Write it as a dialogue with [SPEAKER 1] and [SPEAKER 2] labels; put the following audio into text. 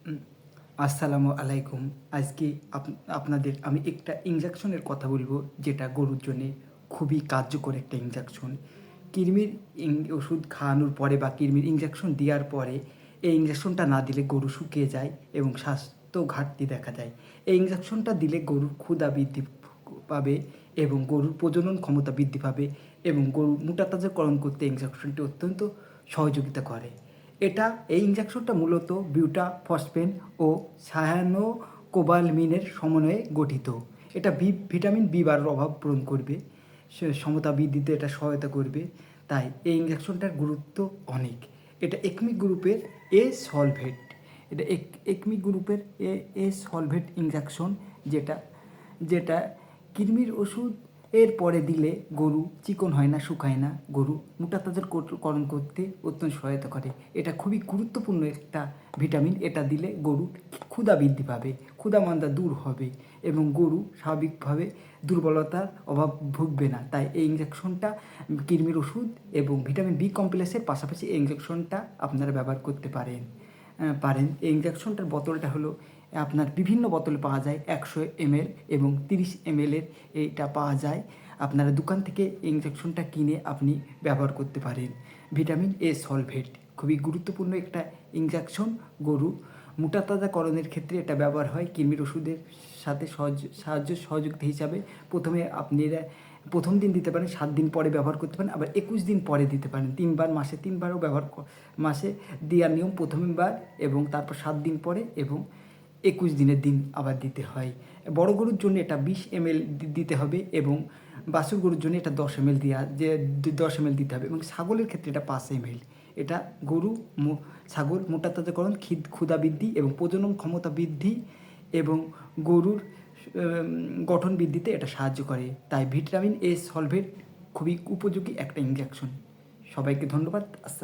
[SPEAKER 1] উম, আসসালামু আলাইকুম। আজকে আপনাদের আমি একটা ইনজেকশনের কথা বলবো, যেটা গরুর জন্যে খুবই কার্যকর একটা ইনজেকশন। কৃমির ওষুধ খাওয়ানোর পরে বা কৃমির ইনজেকশন দেওয়ার পরে এই ইনজেকশনটা না দিলে গরু শুকিয়ে যায় এবং স্বাস্থ্য ঘাটতি দেখা যায়। এই ইনজেকশনটা দিলে গরুর ক্ষুধা বৃদ্ধি পাবে এবং গরুর প্রজনন ক্ষমতা বৃদ্ধি পাবে এবং গরু মোটাতাজাকরণ করতে ইনজেকশনটি অত্যন্ত সহযোগিতা করে। এই ইনজেকশনটা মূলত বিউটাফসফেন ও সায়ানোকোবালামিনের সমন্বয়ে গঠিত। এটা ভিটামিন বি12 অভাব পূরণ করবে, সমতা বৃদ্ধিতে এটা সহায়তা করবে। তাই এই ইনজেকশনটার গুরুত্ব অনেক। এটা একমিক গ্রুপের এ সলভেট। এটা একমিক গ্রুপের এ সলভেট ইনজেকশন, যেটা যেটা কৃমির ওষুধ এর পরে দিলে গরু চিকন হয় না, শুকায় না, গরু মোটাতাজাকরণ করতে অত্যন্ত সহায়তা করে। এটা খুবই গুরুত্বপূর্ণ একটা ভিটামিন। এটা দিলে গরুর ক্ষুধা বৃদ্ধি পাবে, ক্ষুধা মান্দা দূর হবে এবং গরু স্বাভাবিকভাবে দুর্বলতার অভাব ভুগবে না। তাই এই ইঞ্জেকশনটা কৃমির ওষুধ এবং ভিটামিন বি কমপ্লেক্সের পাশাপাশি এই ইঞ্জেকশনটা আপনারা ব্যবহার করতে পারেন। এই ইঞ্জেকশনটার বোতলটা হলো, আপনার বিভিন্ন বোতলে পাওয়া যায়, 100 ml এবং 30 ml এইটা পাওয়া যায়। আপনারা দোকান থেকে এই ইঞ্জেকশনটা কিনে আপনি ব্যবহার করতে পারেন। ভিটামিন এ সলভেট খুবই গুরুত্বপূর্ণ একটা ইঞ্জেকশন। গরু মোটাতাজাকরণের ক্ষেত্রে এটা ব্যবহার হয় কৃমির ওষুধের সাথে সহযোগিতা হিসাবে। আপনারা প্রথম দিন দিতে পারেন, 7 দিন পরে ব্যবহার করতে পারেন, আবার 21 দিন পরে দিতে পারেন। 3 বার, মাসে 3বারও মাসে দেওয়ার নিয়ম, প্রথমবার এবং তারপর 7 দিন পরে এবং 21 দিনের দিন আবার দিতে হয়। বড় গরুর জন্য এটা 20 ml দিতে হবে এবং বাছুর গরুর জন্য এটা 10 ml যে 10 ml দিতে হবে এবং ছাগলের ক্ষেত্রে এটা 5 ml। এটা ছাগল মোটাতাজাকরণ, ক্ষুধা বৃদ্ধি এবং প্রজনন ক্ষমতা বৃদ্ধি এবং গরুর গঠন বৃদ্ধিতে এটা সাহায্য করে। তাই ভিটামিন এ সলভেট খুবই উপযোগী একটা ইনজেকশন। সবাইকে ধন্যবাদ। আসসালাম।